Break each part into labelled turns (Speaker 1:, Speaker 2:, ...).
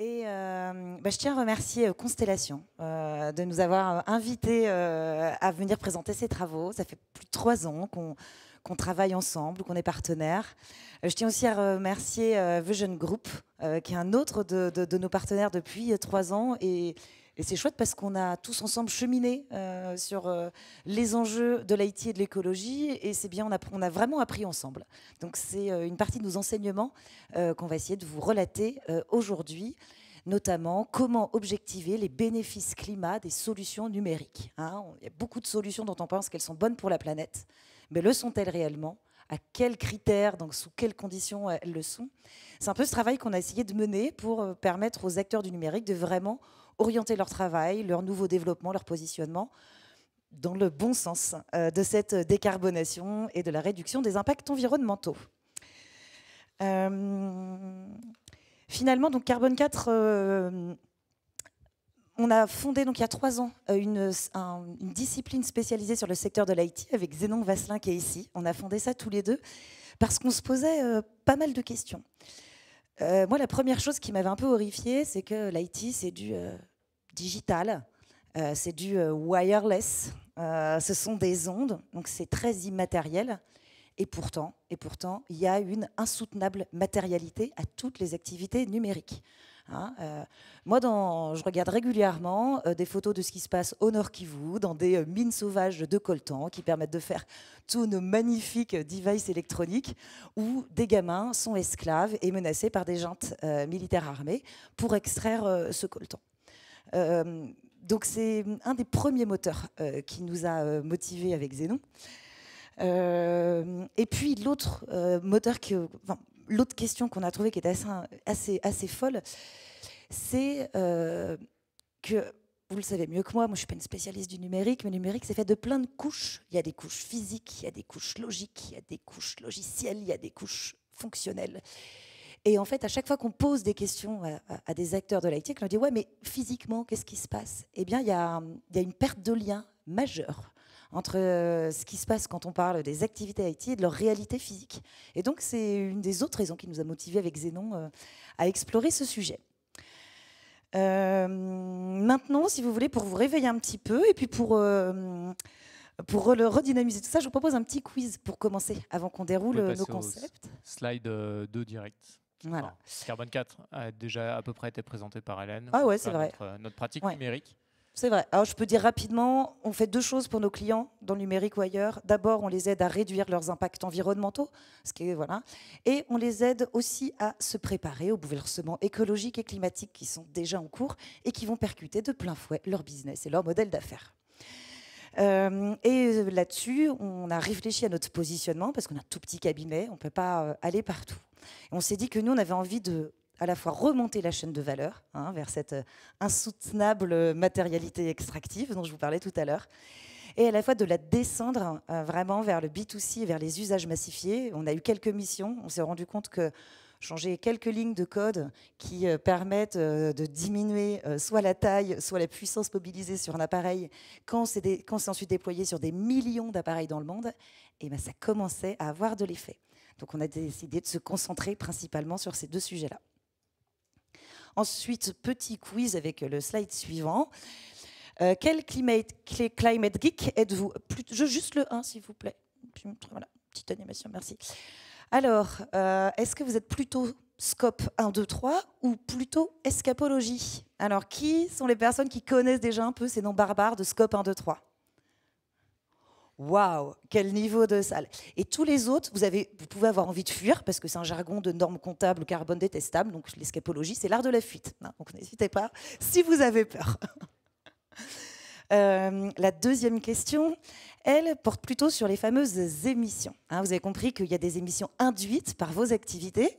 Speaker 1: Et je tiens à remercier Constellation de nous avoir invités à venir présenter ces travaux. Ça fait plus de 3 ans qu'on travaille ensemble, qu'on est partenaires. Je tiens aussi à remercier Vision Group, qui est un autre de nos partenaires depuis 3 ans. Et c'est chouette parce qu'on a tous ensemble cheminé sur les enjeux de l'IT et de l'écologie. Et c'est bien, on a vraiment appris ensemble. Donc c'est une partie de nos enseignements qu'on va essayer de vous relater aujourd'hui, notamment comment objectiver les bénéfices climat des solutions numériques. Il y a beaucoup de solutions dont on pense qu'elles sont bonnes pour la planète, mais le sont-elles réellement ? À quels critères, donc sous quelles conditions elles le sont ? C'est un peu ce travail qu'on a essayé de mener pour permettre aux acteurs du numérique de vraiment orienter leur travail, leur nouveau développement, leur positionnement dans le bon sens de cette décarbonation et de la réduction des impacts environnementaux. Finalement, donc Carbone 4, on a fondé donc, il y a 3 ans une discipline spécialisée sur le secteur de l'IT avec Zénon Vasselin qui est ici. On a fondé ça tous les deux parce qu'on se posait pas mal de questions. Moi, la première chose qui m'avait un peu horrifiée, c'est que l'IT, c'est du digital, c'est du wireless, ce sont des ondes, donc c'est très immatériel. Et pourtant, il y a une insoutenable matérialité à toutes les activités numériques. Moi, je regarde régulièrement des photos de ce qui se passe au Nord Kivu, dans des mines sauvages de coltan qui permettent de faire tous nos magnifiques devices électroniques, où des gamins sont esclaves et menacés par des juntes militaires armées pour extraire ce coltan. Donc c'est un des premiers moteurs qui nous a motivés avec Zénon. Et puis l'autre l'autre question qu'on a trouvée qui est assez folle, c'est que, vous le savez mieux que moi, je ne suis pas une spécialiste du numérique, mais le numérique c'est fait de plein de couches. Il y a des couches physiques, il y a des couches logiques, il y a des couches logicielles, il y a des couches fonctionnelles. Et en fait, à chaque fois qu'on pose des questions à des acteurs de l'IT, on dit « ouais, mais physiquement, qu'est-ce qui se passe ?» Eh bien, il y a une perte de lien majeure entre ce qui se passe quand on parle des activités IT et de leur réalité physique. Et donc, c'est une des autres raisons qui nous a motivés avec Zénon à explorer ce sujet. Maintenant, si vous voulez, pour vous réveiller un petit peu, et puis pour redynamiser tout ça, je vous propose un petit quiz pour commencer, avant qu'on déroule nos concepts.
Speaker 2: Slide 2 direct.
Speaker 1: Voilà.
Speaker 2: Enfin, Carbone 4 a déjà à peu près été présenté par Hélène.
Speaker 1: Ah ouais, c'est vrai.
Speaker 2: Notre pratique numérique.
Speaker 1: C'est vrai. Alors, je peux dire rapidement, on fait 2 choses pour nos clients, dans le numérique ou ailleurs. D'abord, on les aide à réduire leurs impacts environnementaux, et on les aide aussi à se préparer aux bouleversements écologiques et climatiques qui sont déjà en cours et qui vont percuter de plein fouet leur business et leur modèle d'affaires. Et là-dessus, on a réfléchi à notre positionnement parce qu'on a un tout petit cabinet, on ne peut pas aller partout. Et on s'est dit que nous, on avait envie de à la fois remonter la chaîne de valeur vers cette insoutenable matérialité extractive dont je vous parlais tout à l'heure, et à la fois de la descendre vraiment vers le B2C, vers les usages massifiés. On a eu quelques missions, on s'est rendu compte que changer quelques lignes de code qui permettent de diminuer soit la taille, soit la puissance mobilisée sur un appareil, quand c'est ensuite déployé sur des millions d'appareils dans le monde, et ben ça commençait à avoir de l'effet. Donc on a décidé de se concentrer principalement sur ces 2 sujets-là. Ensuite, petit quiz avec le slide suivant. Quel climate geek êtes-vous ? Juste le 1, s'il vous plaît. Voilà, petite animation, merci. Alors, est-ce que vous êtes plutôt scope 1, 2, 3 ou plutôt escapologie ? Alors, qui sont les personnes qui connaissent déjà un peu ces noms barbares de scope 1, 2, 3 ? Waouh, quel niveau de salle! Et tous les autres, vous pouvez avoir envie de fuir parce que c'est un jargon de normes comptables carbone détestable. Donc l'escapologie, c'est l'art de la fuite. Donc n'hésitez pas si vous avez peur. La deuxième question, elle porte plutôt sur les fameuses émissions. Vous avez compris qu'il y a des émissions induites par vos activités,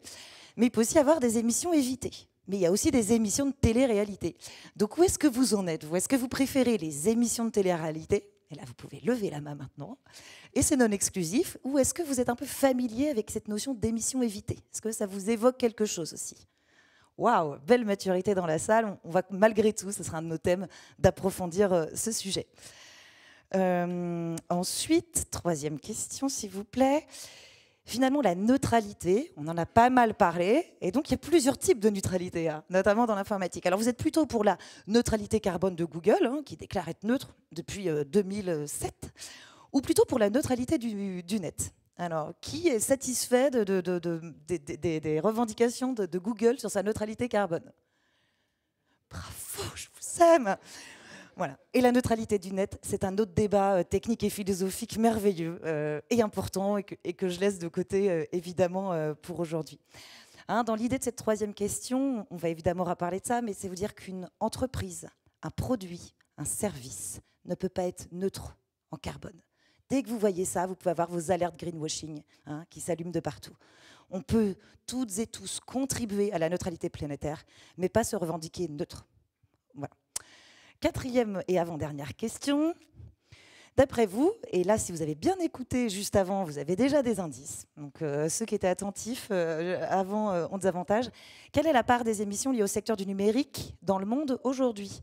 Speaker 1: mais il peut aussi y avoir des émissions évitées. Mais il y a aussi des émissions de télé-réalité. Donc où est-ce que vous en êtes ? Est-ce que vous préférez les émissions de télé-réalité ? Et là, vous pouvez lever la main maintenant. Et c'est non exclusif. Ou est-ce que vous êtes un peu familier avec cette notion d'émission évitée ? Est-ce que ça vous évoque quelque chose aussi ? Waouh, belle maturité dans la salle. On va malgré tout, ce sera un de nos thèmes, d'approfondir ce sujet. Ensuite, 3e question, s'il vous plaît. Finalement, la neutralité, on en a pas mal parlé, et donc il y a plusieurs types de neutralité, hein, notamment dans l'informatique. Alors vous êtes plutôt pour la neutralité carbone de Google, hein, qui déclare être neutre depuis 2007, ou plutôt pour la neutralité du net. Alors, qui est satisfait des revendications de Google sur sa neutralité carbone? Bravo, je vous aime! Voilà. Et la neutralité du net, c'est un autre débat technique et philosophique merveilleux et important et que je laisse de côté évidemment pour aujourd'hui. Hein, dans l'idée de cette troisième question, on va évidemment reparler de ça, mais c'est vous dire qu'une entreprise, un produit, un service ne peut pas être neutre en carbone. Dès que vous voyez ça, vous pouvez avoir vos alertes greenwashing hein, qui s'allument de partout. On peut toutes et tous contribuer à la neutralité planétaire, mais pas se revendiquer neutre. Voilà. Quatrième et avant-dernière question. D'après vous, et là, si vous avez bien écouté juste avant, vous avez déjà des indices. Donc, ceux qui étaient attentifs avant ont des avantages. Quelle est la part des émissions liées au secteur du numérique dans le monde aujourd'hui?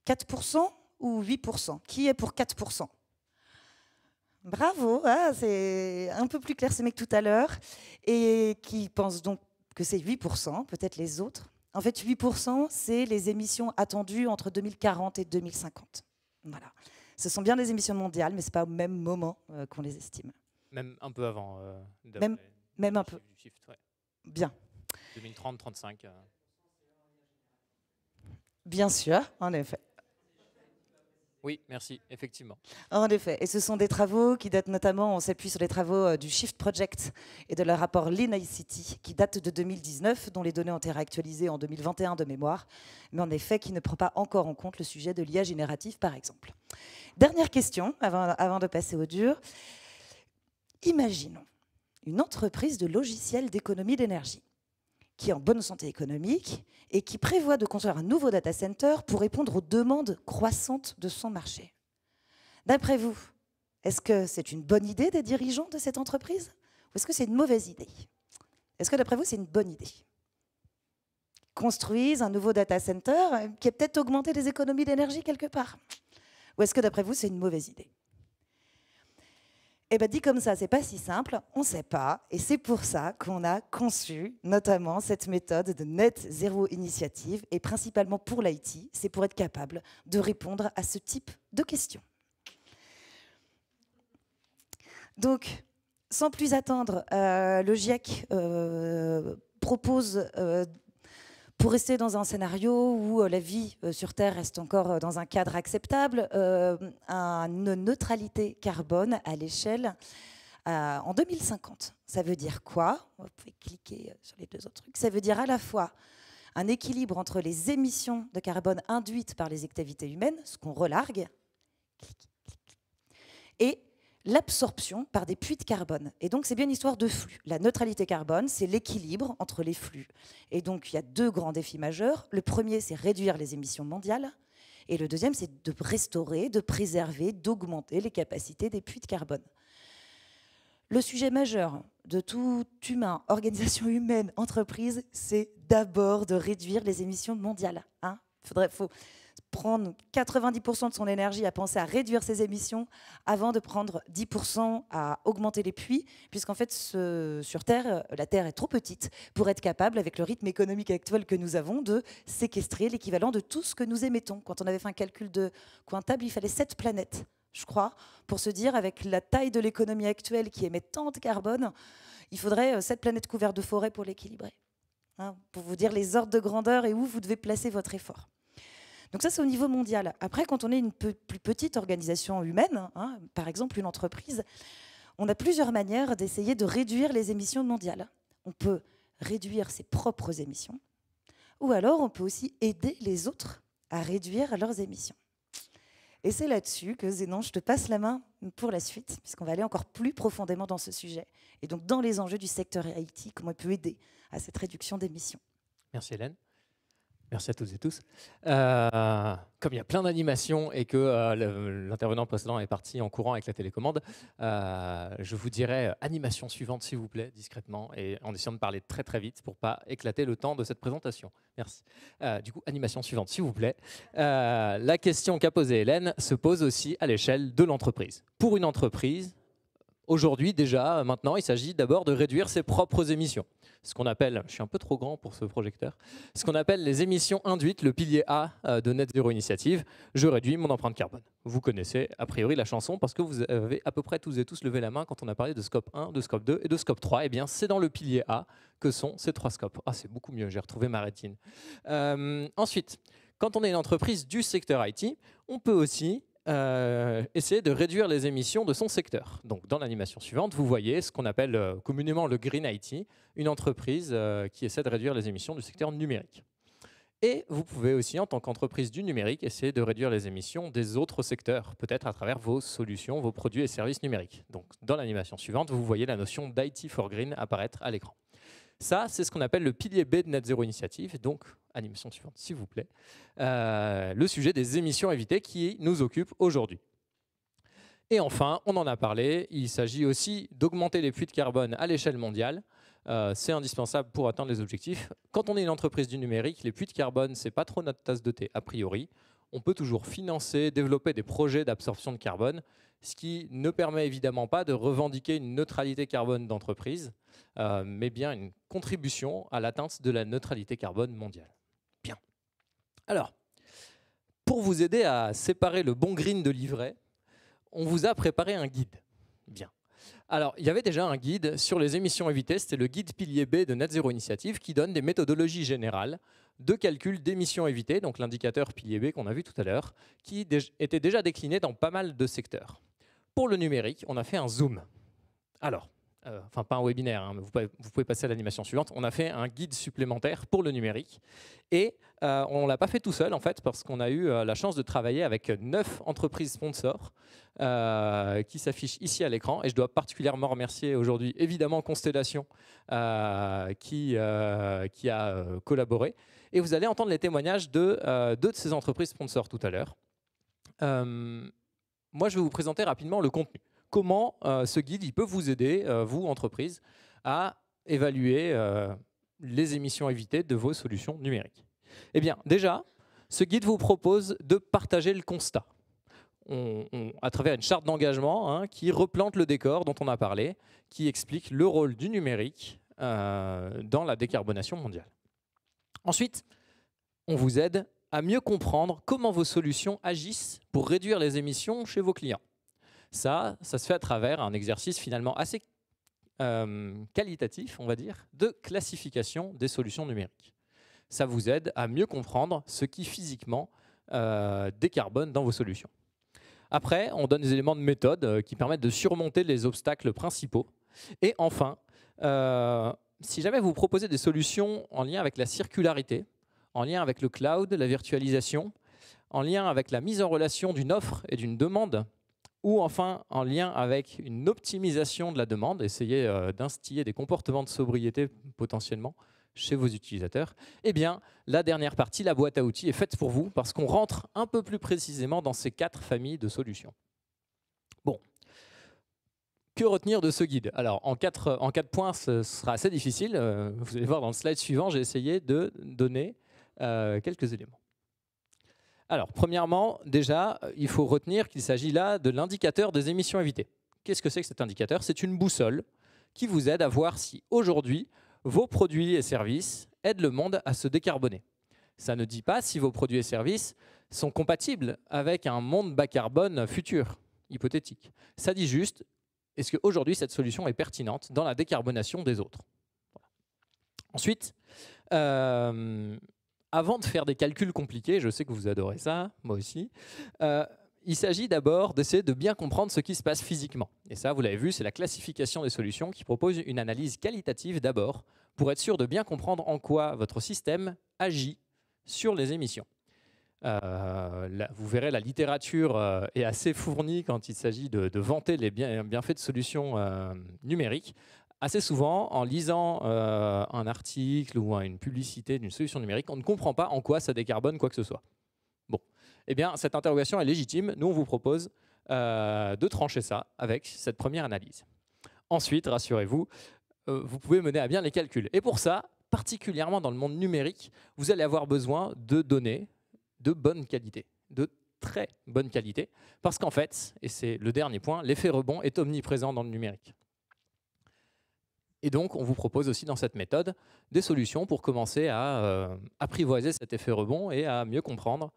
Speaker 1: 4% ou 8%? Qui est pour 4%? Bravo, ah, c'est un peu plus clairsemé que tout à l'heure. Et qui pense donc que c'est 8%, peut-être les autres. En fait, 8%, c'est les émissions attendues entre 2040 et 2050. Voilà. Ce sont bien les émissions mondiales, mais ce n'est pas au même moment qu'on les estime.
Speaker 2: Même un peu avant.
Speaker 1: Même un peu.
Speaker 2: Shift, ouais.
Speaker 1: Bien.
Speaker 2: 2030-35.
Speaker 1: Bien sûr, en effet.
Speaker 2: Oui, merci, effectivement.
Speaker 1: En effet, et ce sont des travaux qui datent notamment, on s'appuie sur les travaux du Shift Project et de leur rapport Lean ICT, qui date de 2019, dont les données ont été réactualisées en 2021 de mémoire, mais en effet qui ne prend pas encore en compte le sujet de l'IA générative, par exemple. Dernière question, avant de passer au dur. Imaginons une entreprise de logiciels d'économie d'énergie qui est en bonne santé économique et qui prévoit de construire un nouveau data center pour répondre aux demandes croissantes de son marché. D'après vous, est-ce que c'est une bonne idée des dirigeants de cette entreprise ou est-ce que c'est une mauvaise idée? Est-ce que d'après vous, c'est une bonne idée? Construisent un nouveau data center qui a peut-être augmenté les économies d'énergie quelque part? Ou est-ce que d'après vous, c'est une mauvaise idée? Eh bien, dit comme ça, c'est pas si simple, on ne sait pas, et c'est pour ça qu'on a conçu notamment cette méthode de Net Zero Initiative, et principalement pour l'IT, c'est pour être capable de répondre à ce type de questions. Donc, sans plus attendre, le GIEC propose, pour rester dans un scénario où la vie sur Terre reste encore dans un cadre acceptable, une neutralité carbone à l'échelle en 2050. Ça veut dire quoi? Vous pouvez cliquer sur les deux autres trucs. Ça veut dire à la fois un équilibre entre les émissions de carbone induites par les activités humaines, ce qu'on relargue, et l'absorption par des puits de carbone. Et donc, c'est bien une histoire de flux. La neutralité carbone, c'est l'équilibre entre les flux. Et donc, il y a deux grands défis majeurs. Le premier, c'est réduire les émissions mondiales. Et le deuxième, c'est de restaurer, de préserver, d'augmenter les capacités des puits de carbone. Le sujet majeur de tout humain, organisation humaine, entreprise, c'est d'abord de réduire les émissions mondiales. Hein, faut prendre 90% de son énergie à penser à réduire ses émissions avant de prendre 10% à augmenter les puits, puisqu'en fait, sur Terre, la Terre est trop petite pour être capable, avec le rythme économique actuel que nous avons, de séquestrer l'équivalent de tout ce que nous émettons. Quand on avait fait un calcul de Cointable, il fallait 7 planètes, je crois, pour se dire, avec la taille de l'économie actuelle qui émet tant de carbone, il faudrait 7 planètes couvertes de forêt pour l'équilibrer. Hein, pour vous dire les ordres de grandeur et où vous devez placer votre effort. Donc ça, c'est au niveau mondial. Après, quand on est une plus petite organisation humaine, hein, par exemple une entreprise, on a plusieurs manières d'essayer de réduire les émissions mondiales. On peut réduire ses propres émissions, ou alors on peut aussi aider les autres à réduire leurs émissions. Et c'est là-dessus que, Zénon, je te passe la main pour la suite, puisqu'on va aller encore plus profondément dans ce sujet. Et donc dans les enjeux du secteur IT, comment il peut aider à cette réduction d'émissions.
Speaker 2: Merci Hélène. Merci à toutes et tous. Comme il y a plein d'animations et que l'intervenant précédent est parti en courant avec la télécommande, je vous dirai animation suivante s'il vous plaît, discrètement, et en essayant de parler très très vite pour ne pas éclater le temps de cette présentation. Merci. Du coup, animation suivante s'il vous plaît. La question qu'a posée Hélène se pose aussi à l'échelle de l'entreprise. Pour une entreprise, Aujourd'hui, déjà, maintenant, il s'agit d'abord de réduire ses propres émissions. Ce qu'on appelle, je suis un peu trop grand pour ce projecteur, ce qu'on appelle les émissions induites, le pilier A de Net Zero Initiative. Je réduis mon empreinte carbone. Vous connaissez a priori la chanson parce que vous avez à peu près tous et tous levé la main quand on a parlé de scope 1, de scope 2 et de scope 3. Eh bien, c'est dans le pilier A que sont ces 3 scopes. Ah, c'est beaucoup mieux, j'ai retrouvé ma rétine. Ensuite, quand on est une entreprise du secteur IT, on peut aussi essayer de réduire les émissions de son secteur. Donc, dans l'animation suivante, vous voyez ce qu'on appelle communément le Green IT, une entreprise qui essaie de réduire les émissions du secteur numérique. Et vous pouvez aussi, en tant qu'entreprise du numérique, essayer de réduire les émissions des autres secteurs, peut-être à travers vos solutions, vos produits et services numériques. Donc, dans l'animation suivante, vous voyez la notion d'IT for Green apparaître à l'écran. Ça, c'est ce qu'on appelle le pilier B de Net Zero Initiative. Donc, animation suivante, s'il vous plaît. Le sujet des émissions évitées qui nous occupe aujourd'hui. Et enfin, on en a parlé, il s'agit aussi d'augmenter les puits de carbone à l'échelle mondiale. C'est indispensable pour atteindre les objectifs. Quand on est une entreprise du numérique, les puits de carbone, ce n'est pas trop notre tasse de thé, a priori. On peut toujours financer, développer des projets d'absorption de carbone, ce qui ne permet évidemment pas de revendiquer une neutralité carbone d'entreprise, mais bien une contribution à l'atteinte de la neutralité carbone mondiale. Bien. Alors, pour vous aider à séparer le bon green de l'ivraie, on vous a préparé un guide. Bien. Alors, il y avait déjà un guide sur les émissions évitées, c'était le guide pilier B de Net Zero Initiative qui donne des méthodologies générales de calcul d'émissions évitées, donc l'indicateur pilier B qu'on a vu tout à l'heure, qui était déjà décliné dans pas mal de secteurs. Pour le numérique, on a fait un zoom. Alors, enfin pas un webinaire, hein, mais vous pouvez passer à l'animation suivante. On a fait un guide supplémentaire pour le numérique et on ne l'a pas fait tout seul en fait parce qu'on a eu la chance de travailler avec 9 entreprises sponsors qui s'affichent ici à l'écran et je dois particulièrement remercier aujourd'hui évidemment Constellation qui a collaboré et vous allez entendre les témoignages de 2 de ces entreprises sponsors tout à l'heure. Moi je vais vous présenter rapidement le contenu. Comment ce guide il peut vous aider, vous, entreprise, à évaluer les émissions évitées de vos solutions numériques. Eh bien, déjà, ce guide vous propose de partager le constat à travers une charte d'engagement qui replante le décor dont on a parlé, qui explique le rôle du numérique dans la décarbonation mondiale. Ensuite, on vous aide à mieux comprendre comment vos solutions agissent pour réduire les émissions chez vos clients. Ça se fait à travers un exercice finalement assez qualitatif, on va dire, de classification des solutions numériques. Ça vous aide à mieux comprendre ce qui physiquement décarbone dans vos solutions. Après, on donne des éléments de méthode qui permettent de surmonter les obstacles principaux. Et enfin, si jamais vous proposez des solutions en lien avec la circularité, en lien avec le cloud, la virtualisation, en lien avec la mise en relation d'une offre et d'une demande, ou enfin en lien avec une optimisation de la demande, essayez d'instiller des comportements de sobriété potentiellement chez vos utilisateurs, eh bien la dernière partie, la boîte à outils, est faite pour vous parce qu'on rentre un peu plus précisément dans ces 4 familles de solutions. Bon, que retenir de ce guide? Alors en 4 points, ce sera assez difficile. Vous allez voir dans le slide suivant, j'ai essayé de donner quelques éléments. Alors, premièrement, déjà, il faut retenir qu'il s'agit là de l'indicateur des émissions évitées. Qu'est-ce que c'est que cet indicateur? C'est une boussole qui vous aide à voir si aujourd'hui, vos produits et services aident le monde à se décarboner. Ça ne dit pas si vos produits et services sont compatibles avec un monde bas carbone futur, hypothétique. Ça dit juste, est-ce qu'aujourd'hui, cette solution est pertinente dans la décarbonation des autres? Voilà. Ensuite, avant de faire des calculs compliqués, je sais que vous adorez ça, moi aussi, il s'agit d'abord d'essayer de bien comprendre ce qui se passe physiquement. Et ça, vous l'avez vu, c'est la classification des solutions qui propose une analyse qualitative d'abord pour être sûr de bien comprendre en quoi votre système agit sur les émissions. Vous verrez, la littérature est assez fournie quand il s'agit de vanter les bienfaits de solutions numériques. Assez souvent, en lisant un article ou une publicité d'une solution numérique, on ne comprend pas en quoi ça décarbone quoi que ce soit. Bon, eh bien, cette interrogation est légitime. Nous, on vous propose de trancher ça avec cette première analyse. Ensuite, rassurez-vous, vous pouvez mener à bien les calculs. Et pour ça, particulièrement dans le monde numérique, vous allez avoir besoin de données de bonne qualité, de très bonne qualité, parce qu'en fait, et c'est le dernier point, l'effet rebond est omniprésent dans le numérique. Et donc, on vous propose aussi dans cette méthode des solutions pour commencer à apprivoiser cet effet rebond et à mieux comprendre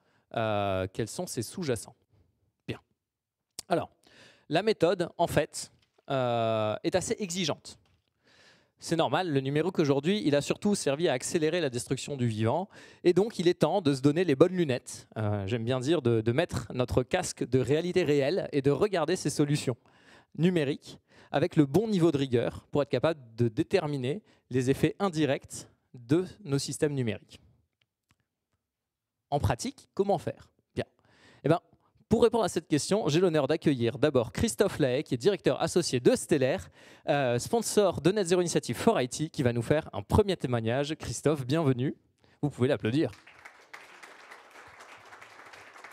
Speaker 2: quels sont ses sous-jacents. Bien. Alors, la méthode, en fait, est assez exigeante. C'est normal, le numérique aujourd'hui, il a surtout servi à accélérer la destruction du vivant, et donc il est temps de se donner les bonnes lunettes, j'aime bien dire de mettre notre casque de réalité réelle et de regarder ces solutions numériques avec le bon niveau de rigueur pour être capable de déterminer les effets indirects de nos systèmes numériques. En pratique, comment faire? Bien. Eh bien, pour répondre à cette question, j'ai l'honneur d'accueillir d'abord Christophe Lahaye, qui est directeur associé de Stellaire, sponsor de Net Zero Initiative for IT, qui va nous faire un premier témoignage. Christophe, bienvenue. Vous pouvez l'applaudir.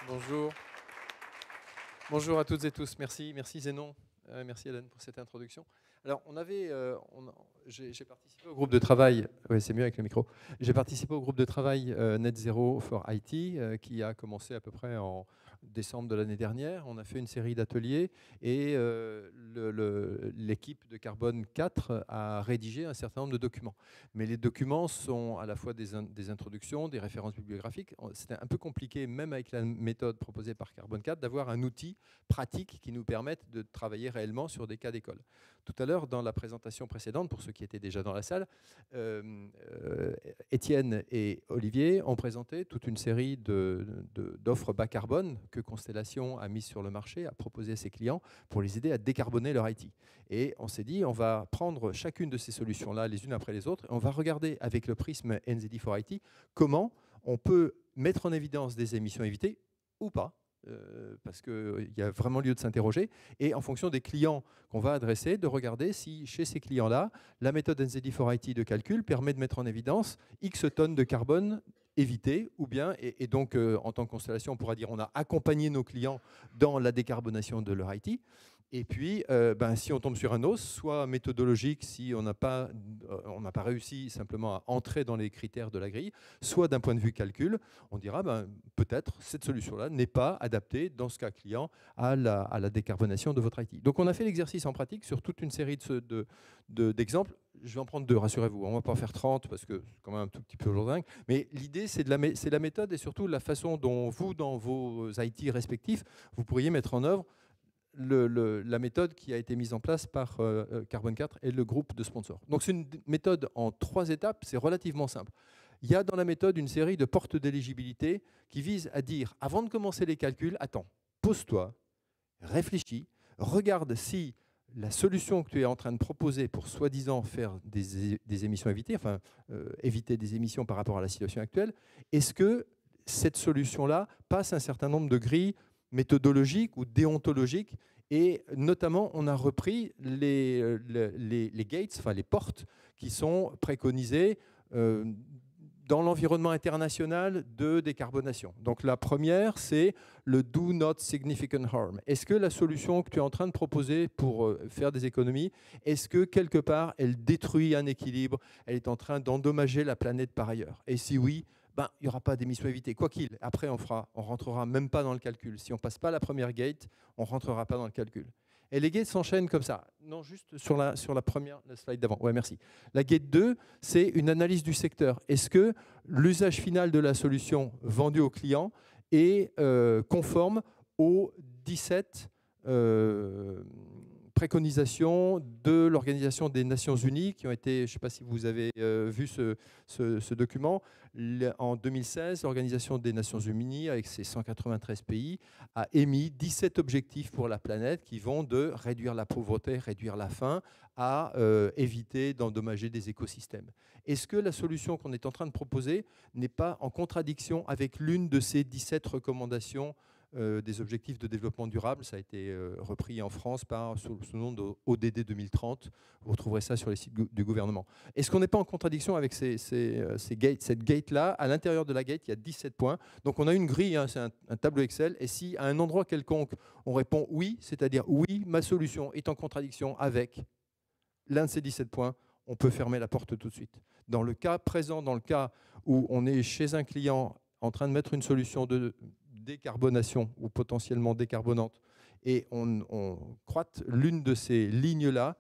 Speaker 3: Bonjour. Bonjour à toutes et tous. Merci Zénon. Merci Hélène pour cette introduction. Alors, j'ai participé au groupe de travail. Oui, c'est mieux avec le micro. J'ai participé au groupe de travail Net Zero for IT qui a commencé à peu près en décembre de l'année dernière. On a fait une série d'ateliers et l'équipe de Carbone 4 a rédigé un certain nombre de documents. Mais les documents sont à la fois des introductions, des références bibliographiques. C'était un peu compliqué, même avec la méthode proposée par Carbone 4, d'avoir un outil pratique qui nous permette de travailler réellement sur des cas d'école. Tout à l'heure, dans la présentation précédente, pour ceux qui étaient déjà dans la salle, Étienne et Olivier ont présenté toute une série d'offres bas carbone que Constellation a mises sur le marché, a proposé à ses clients pour les aider à décarboner leur IT. Et on s'est dit, on va prendre chacune de ces solutions-là, les unes après les autres, et on va regarder avec le prisme NZD for IT comment on peut mettre en évidence des émissions évitées ou pas. Parce qu'il y a vraiment lieu de s'interroger, et en fonction des clients qu'on va adresser, de regarder si chez ces clients-là, la méthode NZD4IT de calcul permet de mettre en évidence X tonnes de carbone évitées, ou bien, et donc en tant que Constellation, on pourra dire on a accompagné nos clients dans la décarbonation de leur IT. Et puis, si on tombe sur un os, soit méthodologique, si on n'a pas réussi simplement à entrer dans les critères de la grille, soit d'un point de vue calcul, on dira peut-être cette solution-là n'est pas adaptée, dans ce cas client, à la décarbonation de votre IT. Donc on a fait l'exercice en pratique sur toute une série d'exemples. Je vais en prendre deux, rassurez-vous. On ne va pas en faire 30 parce que c'est quand même un tout petit peu lourdingue. Mais l'idée, c'est la méthode et surtout la façon dont vous, dans vos IT respectifs, vous pourriez mettre en œuvre la méthode qui a été mise en place par Carbone 4 et le groupe de sponsors. Donc c'est une méthode en 3 étapes, c'est relativement simple. Il y a dans la méthode une série de portes d'éligibilité qui visent à dire, avant de commencer les calculs, attends, pose-toi, réfléchis, regarde si la solution que tu es en train de proposer pour soi-disant faire des émissions évitées, enfin éviter des émissions par rapport à la situation actuelle, est-ce que cette solution-là passe un certain nombre de grilles méthodologiques ou déontologiques, et notamment on a repris les gates, enfin les portes qui sont préconisées dans l'environnement international de décarbonation. Donc la première, c'est le do not significant harm. Est-ce que la solution que tu es en train de proposer pour faire des économies, est-ce que quelque part elle détruit un équilibre, elle est en train d'endommager la planète par ailleurs? Et si oui, il n'y aura pas d'émissions évitées. Quoi qu'il, après on rentrera même pas dans le calcul. Si on passe pas la première gate, on rentrera pas dans le calcul. Et les gates s'enchaînent comme ça. Non, juste sur la première, la slide d'avant. Ouais, merci. La gate 2, c'est une analyse du secteur. Est-ce que l'usage final de la solution vendue au client est conforme aux 17 préconisations de l'Organisation des Nations Unies qui ont été, je ne sais pas si vous avez vu ce document, en 2016, l'Organisation des Nations Unies, avec ses 193 pays, a émis 17 objectifs pour la planète qui vont de réduire la pauvreté, réduire la faim, à éviter d'endommager des écosystèmes. Est-ce que la solution qu'on est en train de proposer n'est pas en contradiction avec l'une de ces 17 recommandations des objectifs de développement durable? Ça a été repris en France sous le nom de ODD 2030. Vous retrouverez ça sur les sites du gouvernement. Est-ce qu'on n'est pas en contradiction avec cette gate-là? À l'intérieur de la gate, il y a 17 points. Donc on a une grille, hein, c'est un tableau Excel. Et si à un endroit quelconque, on répond oui, c'est-à-dire oui, ma solution est en contradiction avec l'un de ces 17 points, on peut fermer la porte tout de suite. Dans le cas présent, dans le cas où on est chez un client en train de mettre une solution de décarbonation ou potentiellement décarbonante et on croite l'une de ces lignes-là,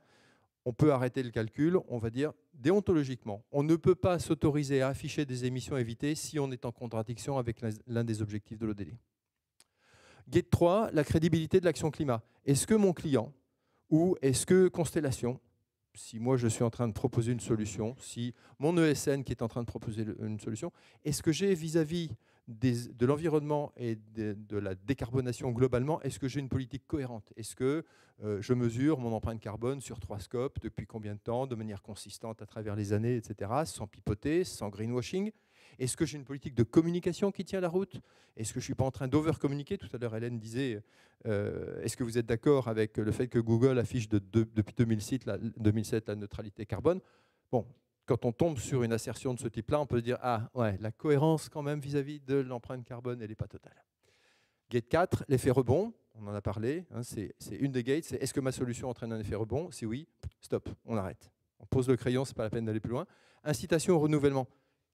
Speaker 3: on peut arrêter le calcul, on va dire déontologiquement. On ne peut pas s'autoriser à afficher des émissions évitées si on est en contradiction avec l'un des objectifs de l'ODD. Gate 3, la crédibilité de l'action climat. Est-ce que mon client ou est-ce que Constellation, si moi je suis en train de proposer une solution, si mon ESN qui est en train de proposer une solution, est-ce que j'ai vis-à-vis de l'environnement et de la décarbonation globalement, est-ce que j'ai une politique cohérente? Est-ce que je mesure mon empreinte carbone sur 3 scopes, depuis combien de temps, de manière consistante à travers les années, etc., sans pipoter, sans greenwashing? Est-ce que j'ai une politique de communication qui tient la route? Est-ce que je ne suis pas en train d'over-communiquer? Tout à l'heure, Hélène disait, est-ce que vous êtes d'accord avec le fait que Google affiche depuis 2007 la neutralité carbone? Bon, quand on tombe sur une assertion de ce type-là, on peut se dire, ah ouais, la cohérence quand même vis-à-vis de l'empreinte carbone, elle n'est pas totale. Gate 4, l'effet rebond, on en a parlé, hein, c'est une des gates, c'est est-ce que ma solution entraîne un effet rebond? Si oui, stop, on arrête. On pose le crayon, ce n'est pas la peine d'aller plus loin. Incitation au renouvellement.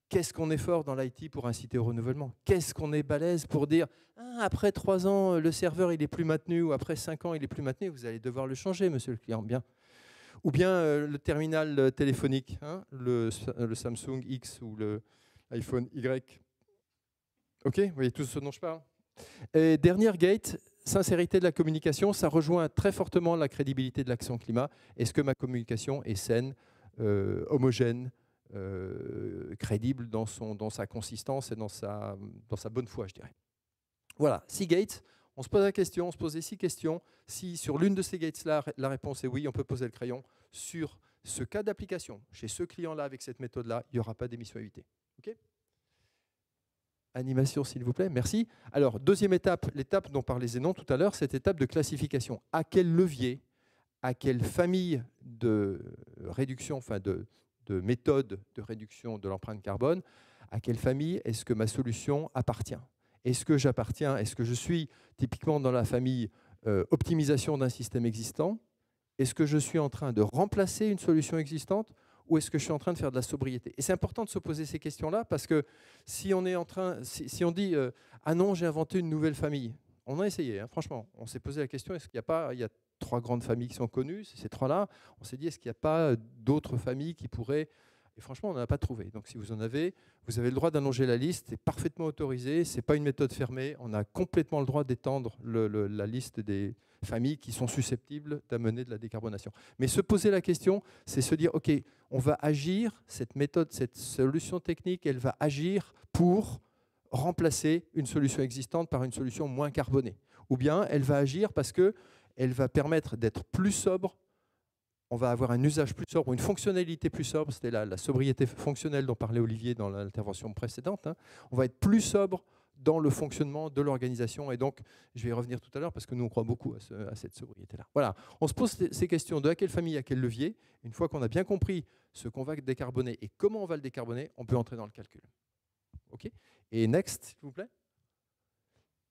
Speaker 3: Qu'est-ce qu'on est fort dans l'IT pour inciter au renouvellement? Qu'est-ce qu'on est balèze pour dire ah, après 3 ans, le serveur il est plus maintenu, ou après 5 ans, il est plus maintenu, vous allez devoir le changer, monsieur le client. Bien. Ou bien le terminal téléphonique, hein, le Samsung X ou l'iPhone Y. OK, vous voyez tout ce dont je parle. Et dernière gate, sincérité de la communication, ça rejoint très fortement la crédibilité de l'action climat. Est-ce que ma communication est saine, homogène, crédible dans sa consistance et dans sa bonne foi, je dirais. Voilà, 6 gates. On se pose la question, on se pose les 6 questions. Si sur l'une de ces gates-là, la réponse est oui, on peut poser le crayon. Sur ce cas d'application, chez ce client-là, avec cette méthode-là, il n'y aura pas d'émission évitée. OK ? Animation, s'il vous plaît, merci. Alors, deuxième étape, l'étape dont parlait Zénon tout à l'heure, cette étape de classification. À quel levier, à quelle famille de réduction, enfin de méthodes de réduction de l'empreinte carbone, à quelle famille est-ce que ma solution appartient? Est-ce que j'appartiens, est-ce que je suis typiquement dans la famille optimisation d'un système existant? Est-ce que je suis en train de remplacer une solution existante ou est-ce que je suis en train de faire de la sobriété? Et c'est important de se poser ces questions-là parce que si on est en train, si on dit ah non, j'ai inventé une nouvelle famille, on a essayé, hein, franchement, on s'est posé la question, est-ce qu'il n'y a pas, il y a 3 grandes familles qui sont connues, c'est ces 3-là, on s'est dit est-ce qu'il n'y a pas d'autres familles qui pourraient, et franchement on n'en a pas trouvé. Donc si vous en avez, vous avez le droit d'allonger la liste, c'est parfaitement autorisé, ce n'est pas une méthode fermée, on a complètement le droit d'étendre la liste des familles qui sont susceptibles d'amener de la décarbonation. Mais se poser la question, c'est se dire ok, on va agir, cette méthode, cette solution technique, elle va agir pour remplacer une solution existante par une solution moins carbonée. Ou bien elle va agir parce qu'elle va permettre d'être plus sobre, on va avoir un usage plus sobre, une fonctionnalité plus sobre, c'était la sobriété fonctionnelle dont parlait Olivier dans l'intervention précédente. Hein. On va être plus sobre dans le fonctionnement de l'organisation et donc, je vais y revenir tout à l'heure parce que nous on croit beaucoup à cette sobriété-là. Voilà, on se pose ces questions de à quelle famille, à quel levier. Une fois qu'on a bien compris ce qu'on va décarboner et comment on va le décarboner, on peut entrer dans le calcul. OK ? Et next, s'il vous plaît.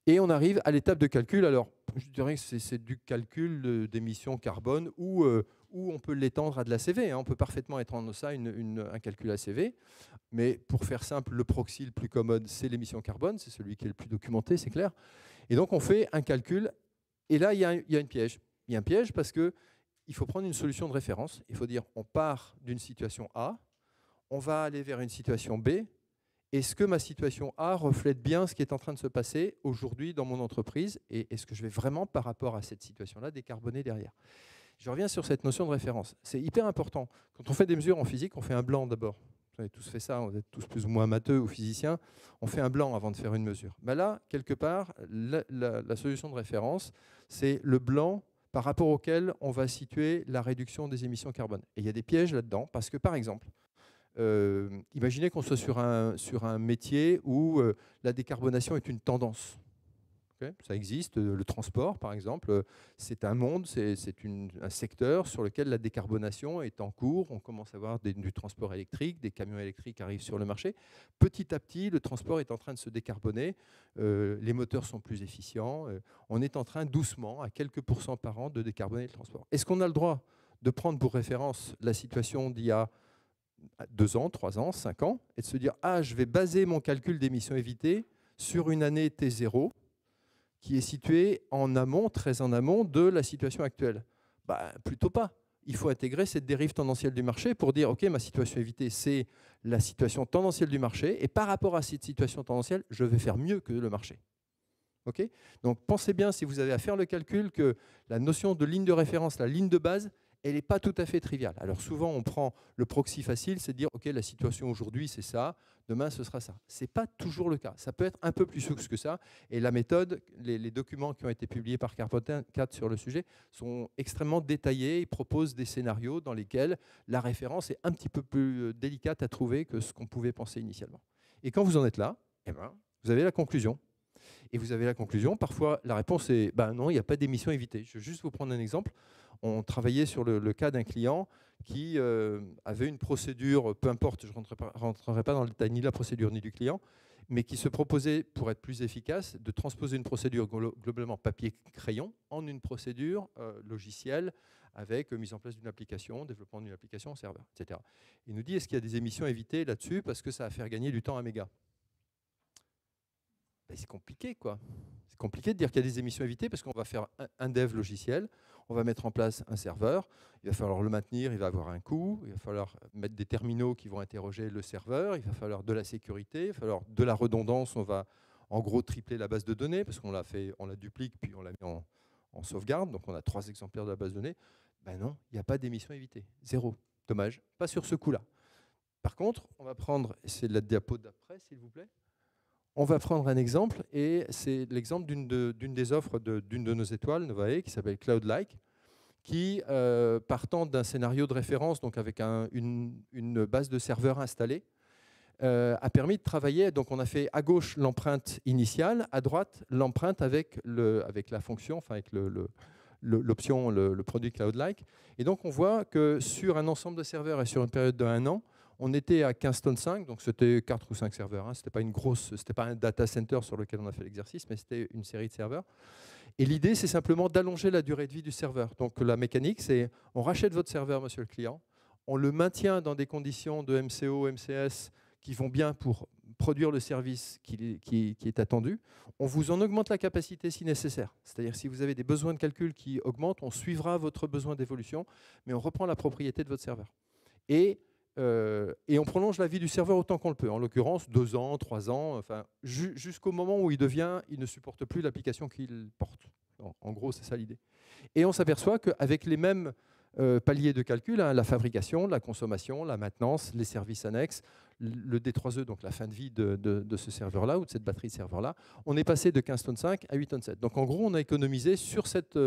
Speaker 3: Et on arrive à l'étape de calcul. Alors, je dirais que c'est du calcul d'émissions carbone où on peut l'étendre à de l'ACV. Hein. On peut parfaitement étendre ça à un calcul ACV. Mais pour faire simple, le proxy le plus commode, c'est l'émission carbone. C'est celui qui est le plus documenté, c'est clair. Et donc, on fait un calcul. Et là, il y a un piège. Il y a un piège parce qu'il faut prendre une solution de référence. Il faut dire, on part d'une situation A, on va aller vers une situation B. Est-ce que ma situation A reflète bien ce qui est en train de se passer aujourd'hui dans mon entreprise et est-ce que je vais vraiment, par rapport à cette situation-là, décarboner derrière? Je reviens sur cette notion de référence. C'est hyper important. Quand on fait des mesures en physique, on fait un blanc d'abord. Vous avez tous fait ça, vous êtes tous plus ou moins matheux ou physiciens. On fait un blanc avant de faire une mesure. Mais là, quelque part, la solution de référence, c'est le blanc par rapport auquel on va situer la réduction des émissions carbone. Et il y a des pièges là-dedans parce que, par exemple, imaginez qu'on soit sur un métier où la décarbonation est une tendance. Okay, ça existe, le transport par exemple, c'est un monde, c'est un secteur sur lequel la décarbonation est en cours. On commence à avoir du transport électrique, des camions électriques arrivent sur le marché. Petit à petit, le transport est en train de se décarboner, les moteurs sont plus efficients, on est en train doucement, à quelques pourcents par an, de décarboner le transport. Est-ce qu'on a le droit de prendre pour référence la situation d'il y a 2 ans, 3 ans, 5 ans, et de se dire « Ah, je vais baser mon calcul d'émissions évitées sur une année T0, qui est situé en amont, très en amont de la situation actuelle? Plutôt pas. Il faut intégrer cette dérive tendancielle du marché pour dire, OK, ma situation évitée, c'est la situation tendancielle du marché, et par rapport à cette situation tendancielle, je vais faire mieux que le marché. Okay, donc pensez bien, si vous avez à faire le calcul, que la notion de ligne de référence, la ligne de base, elle n'est pas tout à fait triviale. Alors souvent, on prend le proxy facile, c'est de dire, OK, la situation aujourd'hui, c'est ça, demain, ce sera ça. Ce n'est pas toujours le cas. Ça peut être un peu plus souple que ça. Et la méthode, les documents qui ont été publiés par Carpenter 4 sur le sujet sont extrêmement détaillés. Ils proposent des scénarios dans lesquels la référence est un petit peu plus délicate à trouver que ce qu'on pouvait penser initialement. Et quand vous en êtes là, eh ben, vous avez la conclusion. Et vous avez la conclusion. Parfois, la réponse est non, il n'y a pas d'émission évitée. Je vais juste vous prendre un exemple. On travaillait sur le cas d'un client qui avait une procédure, peu importe, je ne rentrerai pas dans le détail ni de la procédure ni du client, mais qui se proposait, pour être plus efficace, de transposer une procédure globalement papier-crayon en une procédure logicielle avec mise en place d'une application, développement d'une application, serveur, etc. Il nous dit, est-ce qu'il y a des émissions évitées là-dessus parce que ça va faire gagner du temps à méga? C'est compliqué, quoi. C'est compliqué de dire qu'il y a des émissions évitées parce qu'on va faire un dev logiciel, on va mettre en place un serveur, il va falloir le maintenir, il va avoir un coût, il va falloir mettre des terminaux qui vont interroger le serveur, il va falloir de la sécurité, il va falloir de la redondance, on va en gros tripler la base de données parce qu'on la duplique puis on la met en sauvegarde, donc on a 3 exemplaires de la base de données. Non, il n'y a pas d'émissions évitées, zéro. Dommage, pas sur ce coup-là. Par contre, on va prendre, c'est la diapo d'après, s'il vous plaît. On va prendre un exemple, et c'est l'exemple d'une des offres d'une de nos étoiles, Novae, qui s'appelle Cloud-like, qui, partant d'un scénario de référence, donc avec une base de serveurs installée, a permis de travailler. Donc on a fait à gauche l'empreinte initiale, à droite l'empreinte avec la fonction, enfin avec l'option, le produit Cloud-like. Et donc on voit que sur un ensemble de serveurs et sur une période de 1 an, on était à 15 tonnes 5, donc c'était 4 ou 5 serveurs. Hein. Ce n'était pas un data center sur lequel on a fait l'exercice, mais c'était une série de serveurs. Et l'idée, c'est simplement d'allonger la durée de vie du serveur. Donc la mécanique, c'est on rachète votre serveur, monsieur le client, on le maintient dans des conditions de MCO, MCS qui vont bien pour produire le service qui est attendu. On vous en augmente la capacité si nécessaire. C'est-à-dire si vous avez des besoins de calcul qui augmentent, on suivra votre besoin d'évolution, mais on reprend la propriété de votre serveur. Et on prolonge la vie du serveur autant qu'on le peut, en l'occurrence 2 ans, 3 ans, enfin, jusqu'au moment où il ne supporte plus l'application qu'il porte. En gros, c'est ça l'idée. Et on s'aperçoit qu'avec les mêmes paliers de calcul, hein, la fabrication, la consommation, la maintenance, les services annexes, le D3E, donc la fin de vie de ce serveur-là ou de cette batterie de serveur-là, on est passé de 15 tonnes 5 à 8 tonnes 7. Donc en gros, on a économisé sur cette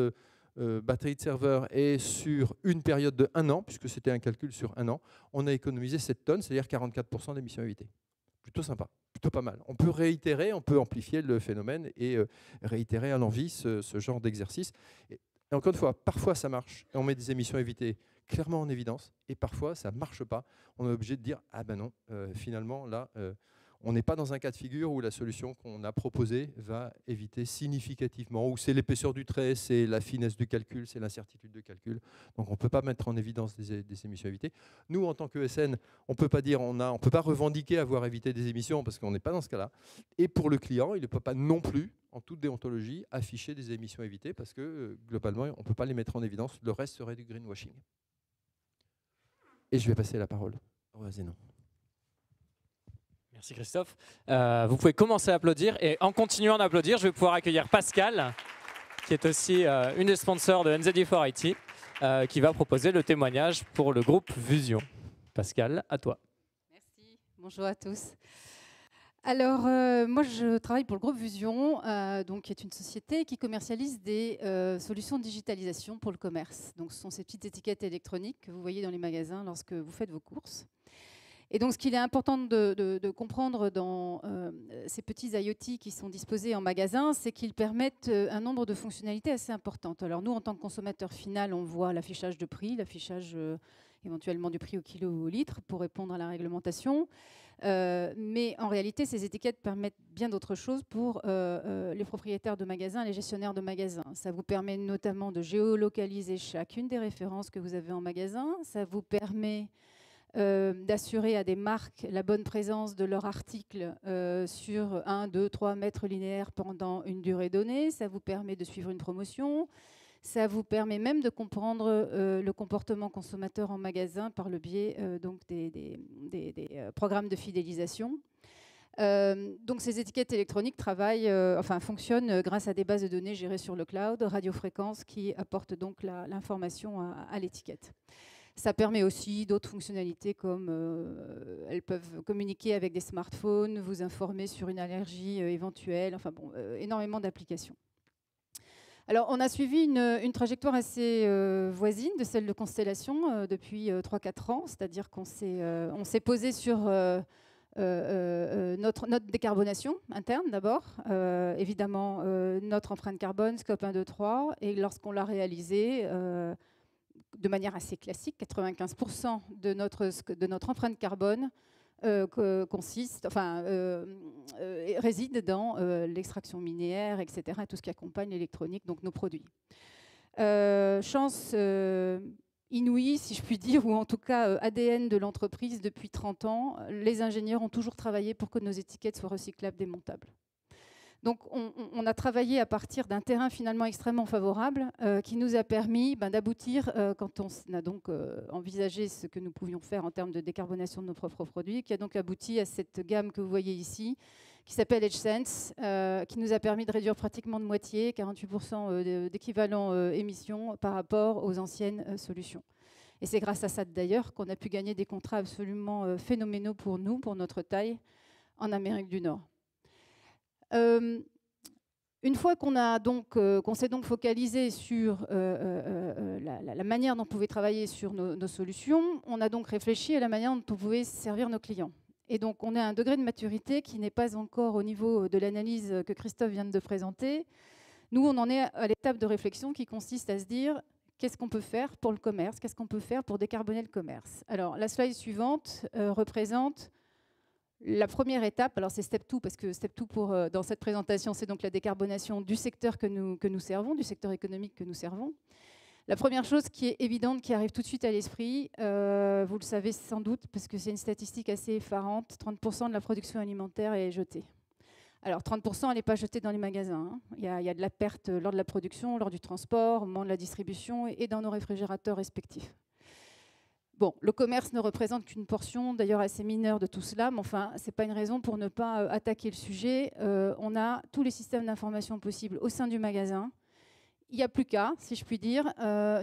Speaker 3: batterie de serveur et sur une période de 1 an, puisque c'était un calcul sur 1 an, on a économisé 7 tonnes, c'est-à-dire 44% d'émissions évitées. Plutôt sympa, plutôt pas mal. On peut réitérer, on peut amplifier le phénomène et réitérer à l'envie ce genre d'exercice. Et encore une fois, parfois ça marche et on met des émissions évitées clairement en évidence, et parfois ça ne marche pas. On est obligé de dire, ah ben non, finalement là, on n'est pas dans un cas de figure où la solution qu'on a proposée va éviter significativement, où c'est l'épaisseur du trait, c'est la finesse du calcul, c'est l'incertitude de calcul. Donc on ne peut pas mettre en évidence des émissions évitées. Nous, en tant qu'ESN, on ne peut pas dire, on peut pas revendiquer avoir évité des émissions parce qu'on n'est pas dans ce cas-là. Et pour le client, il ne peut pas non plus, en toute déontologie, afficher des émissions évitées parce que globalement, on ne peut pas les mettre en évidence. Le reste serait du greenwashing. Et je vais passer la parole au Zénon.
Speaker 2: Merci Christophe. Vous pouvez commencer à applaudir, et en continuant d'applaudir, je vais pouvoir accueillir Pascal, qui est aussi une des sponsors de NZD4IT, qui va proposer le témoignage pour le groupe Vusion. Pascal, à toi.
Speaker 4: Merci, bonjour à tous. Alors, moi je travaille pour le groupe Vusion, donc, qui est une société qui commercialise des solutions de digitalisation pour le commerce. Donc, ce sont ces petites étiquettes électroniques que vous voyez dans les magasins lorsque vous faites vos courses. Et donc, ce qu'il est important de comprendre dans ces petits IoT qui sont disposés en magasin, c'est qu'ils permettent un nombre de fonctionnalités assez importantes. Alors, nous, en tant que consommateur final, on voit l'affichage de prix, l'affichage éventuellement du prix au kilo ou au litre pour répondre à la réglementation. Mais en réalité, ces étiquettes permettent bien d'autres choses pour les propriétaires de magasins, les gestionnaires de magasins. Ça vous permet notamment de géolocaliser chacune des références que vous avez en magasin. Ça vous permet d'assurer à des marques la bonne présence de leur article sur 1, 2, 3 mètres linéaires pendant une durée donnée. Ça vous permet de suivre une promotion. Ça vous permet même de comprendre le comportement consommateur en magasin par le biais donc des programmes de fidélisation. Donc ces étiquettes électroniques fonctionnent grâce à des bases de données gérées sur le cloud, radiofréquences, qui apportent donc l'information à l'étiquette. Ça permet aussi d'autres fonctionnalités comme elles peuvent communiquer avec des smartphones, vous informer sur une allergie éventuelle, énormément d'applications. Alors, on a suivi une trajectoire assez voisine de celle de Constellation depuis 3-4 ans, c'est-à-dire qu'on s'est posé sur notre décarbonation interne d'abord, évidemment notre empreinte carbone, scope 1, 2, 3, et lorsqu'on l'a réalisé, de manière assez classique, 95% de notre empreinte carbone réside dans l'extraction minière, etc., tout ce qui accompagne l'électronique, donc nos produits. Chance inouïe, si je puis dire, ou en tout cas ADN de l'entreprise depuis 30 ans, les ingénieurs ont toujours travaillé pour que nos étiquettes soient recyclables, démontables. Donc on a travaillé à partir d'un terrain finalement extrêmement favorable qui nous a permis d'aboutir, quand on a donc envisagé ce que nous pouvions faire en termes de décarbonation de nos propres produits, qui a donc abouti à cette gamme que vous voyez ici, qui s'appelle EdgeSense, qui nous a permis de réduire pratiquement de moitié, 48% d'équivalent émissions par rapport aux anciennes solutions. Et c'est grâce à ça d'ailleurs qu'on a pu gagner des contrats absolument phénoménaux pour nous, pour notre taille, en Amérique du Nord. Une fois qu'on s'est donc focalisé sur la manière dont on pouvait travailler sur nos solutions, on a donc réfléchi à la manière dont on pouvait servir nos clients. Et donc on est à un degré de maturité qui n'est pas encore au niveau de l'analyse que Christophe vient de présenter. Nous, on en est à l'étape de réflexion qui consiste à se dire qu'est-ce qu'on peut faire pour le commerce, qu'est-ce qu'on peut faire pour décarboner le commerce. Alors la slide suivante représente la première étape. Alors c'est Step 2, parce que Step 2 dans cette présentation, c'est donc la décarbonation du secteur que nous servons, du secteur économique que nous servons. La première chose qui est évidente, qui arrive tout de suite à l'esprit, vous le savez sans doute, parce que c'est une statistique assez effarante, 30% de la production alimentaire est jetée. Alors 30%, elle n'est pas jetée dans les magasins, hein. Il y a de la perte lors de la production, lors du transport, au moment de la distribution et dans nos réfrigérateurs respectifs. Bon, le commerce ne représente qu'une portion, d'ailleurs assez mineure de tout cela, mais enfin, ce n'est pas une raison pour ne pas attaquer le sujet. On a tous les systèmes d'information possibles au sein du magasin. Il n'y a plus qu'à, si je puis dire,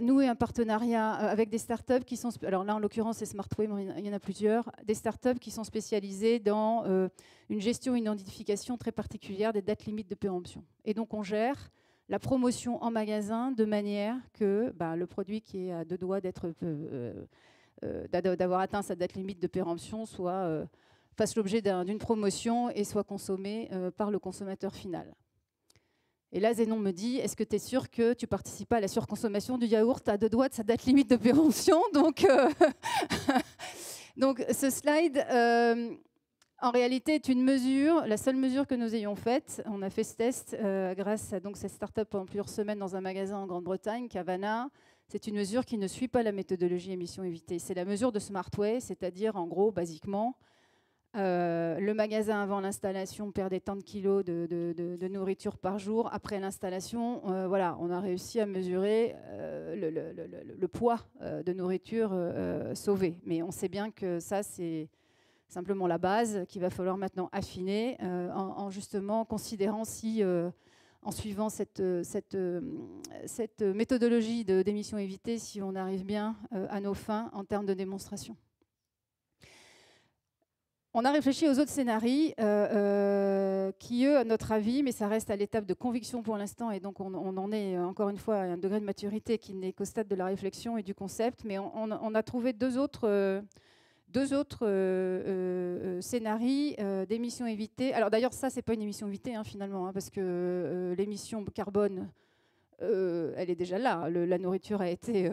Speaker 4: nouer un partenariat avec des startups qui sont... Alors là, en l'occurrence, c'est Smartway, mais il y en a plusieurs. Des startups qui sont spécialisées dans une gestion, une identification très particulière des dates limites de péremption. Et donc, on gère la promotion en magasin de manière que le produit qui est à deux doigts d'avoir atteint sa date limite de péremption fasse l'objet d'une promotion et soit consommé par le consommateur final. Et là, Zénon me dit, est-ce que tu es sûr que tu ne participes pas à la surconsommation du yaourt à deux doigts de sa date limite de péremption? Donc ce slide, en réalité, est une mesure, la seule mesure que nous ayons faite. On a fait ce test grâce à cette start-up pendant plusieurs semaines dans un magasin en Grande-Bretagne, Cavana. C'est une mesure qui ne suit pas la méthodologie émissions évitées. C'est la mesure de Smartway, c'est-à-dire, en gros, basiquement, le magasin avant l'installation perdait tant de kilos de nourriture par jour. Après l'installation, voilà, on a réussi à mesurer le poids de nourriture sauvée. Mais on sait bien que ça, c'est simplement la base qu'il va falloir maintenant affiner en justement considérant si... en suivant cette méthodologie d'émissions évitées, si on arrive bien à nos fins en termes de démonstration. On a réfléchi aux autres scénarios qui, eux, à notre avis, mais ça reste à l'étape de conviction pour l'instant, et donc on en est encore une fois à un degré de maturité qui n'est qu'au stade de la réflexion et du concept, mais on a trouvé deux autres scénarios d'émissions évitées. Alors d'ailleurs, ça, c'est pas une émission évitée finalement, parce que l'émission carbone, elle est déjà là. La nourriture a été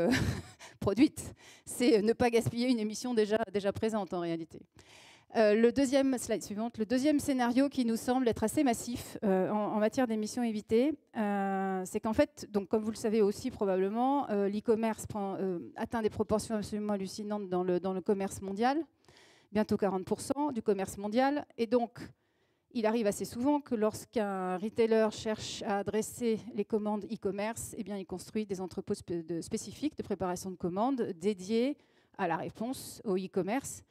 Speaker 4: produite. C'est ne pas gaspiller une émission déjà présente en réalité. Le deuxième, slide suivante, le deuxième scénario qui nous semble être assez massif en matière d'émissions évitées, c'est qu'en fait, donc, comme vous le savez aussi probablement, l'e-commerce atteint des proportions absolument hallucinantes dans le commerce mondial, bientôt 40% du commerce mondial. Et donc, il arrive assez souvent que lorsqu'un retailer cherche à adresser les commandes e-commerce, eh bien, il construit des entrepôts spécifiques de préparation de commandes dédiés à la réponse au e-commerce.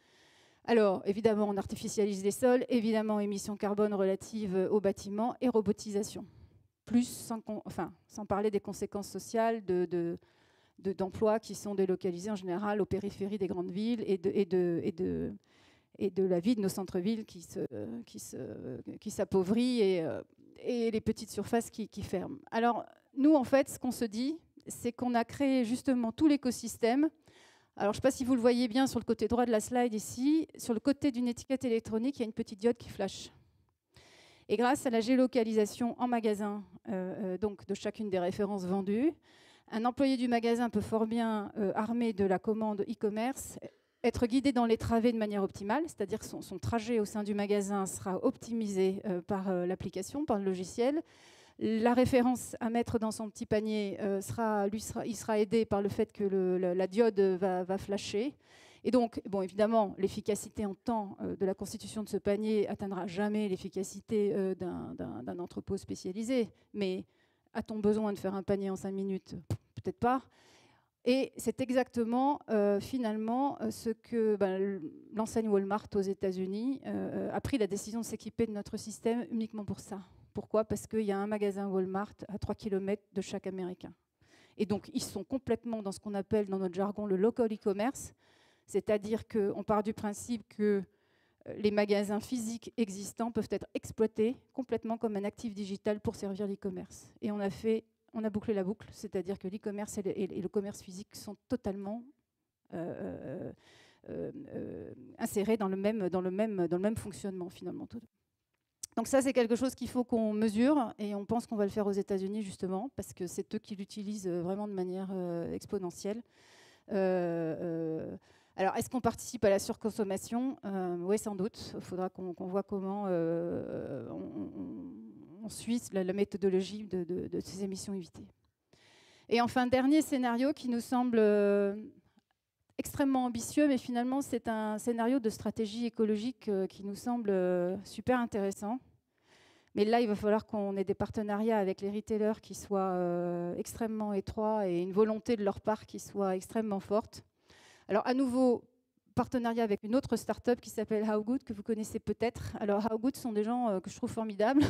Speaker 4: Alors, évidemment, on artificialise les sols, évidemment, émissions carbone relatives aux bâtiments et robotisation. Plus, sans parler des conséquences sociales d'emplois qui sont délocalisés en général aux périphéries des grandes villes et de la vie de nos centres-villes qui s'appauvrit et les petites surfaces qui ferment. Alors, nous, en fait, ce qu'on se dit, c'est qu'on a créé justement tout l'écosystème. Alors, je ne sais pas si vous le voyez bien sur le côté droit de la slide ici. Sur le côté d'une étiquette électronique, il y a une petite diode qui flash. Et grâce à la géolocalisation en magasin donc de chacune des références vendues, un employé du magasin peut fort bien, armé de la commande e-commerce, être guidé dans les travées de manière optimale, c'est-à-dire que son trajet au sein du magasin sera optimisé par l'application, par le logiciel. La référence à mettre dans son petit panier, il sera aidé par le fait que la diode va flasher. Et donc, bon, évidemment, l'efficacité en temps de la constitution de ce panier atteindra jamais l'efficacité d'un entrepôt spécialisé. Mais a-t-on besoin de faire un panier en 5 minutes? Peut-être pas. Et c'est exactement, finalement, ce que l'enseigne Walmart aux États-Unis a pris la décision de s'équiper de notre système uniquement pour ça. Pourquoi? Parce qu'il y a un magasin Walmart à 3 km de chaque Américain. Et donc, ils sont complètement dans ce qu'on appelle, dans notre jargon, le local e-commerce. C'est-à-dire qu'on part du principe que les magasins physiques existants peuvent être exploités complètement comme un actif digital pour servir l'e-commerce. Et on a bouclé la boucle, c'est-à-dire que l'e-commerce et le commerce physique sont totalement insérés dans le même fonctionnement, finalement. Donc ça, c'est quelque chose qu'il faut qu'on mesure, et on pense qu'on va le faire aux États-Unis, justement, parce que c'est eux qui l'utilisent vraiment de manière exponentielle. Alors, est-ce qu'on participe à la surconsommation? Oui, sans doute. Il faudra qu'on voit comment on suit la méthodologie de ces émissions évitées. Et enfin, dernier scénario qui nous semble extrêmement ambitieux, mais finalement, c'est un scénario de stratégie écologique qui nous semble super intéressant. Mais là, il va falloir qu'on ait des partenariats avec les retailers qui soient extrêmement étroits et une volonté de leur part qui soit extrêmement forte. Alors, à nouveau, partenariat avec une autre start-up qui s'appelle HowGood, que vous connaissez peut-être. Alors, HowGood sont des gens que je trouve formidables,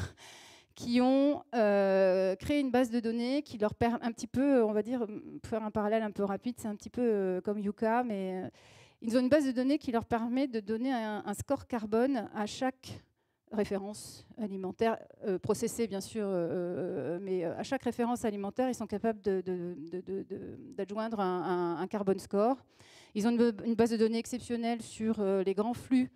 Speaker 4: qui ont créé une base de données qui leur permet un petit peu, on va dire, pour faire un parallèle un peu rapide, c'est un petit peu comme Yuka, mais ils ont une base de données qui leur permet de donner un score carbone à chaque référence alimentaire, processée bien sûr, mais à chaque référence alimentaire, ils sont capables d'adjoindre un carbone score. Ils ont une base de données exceptionnelle sur les grands flux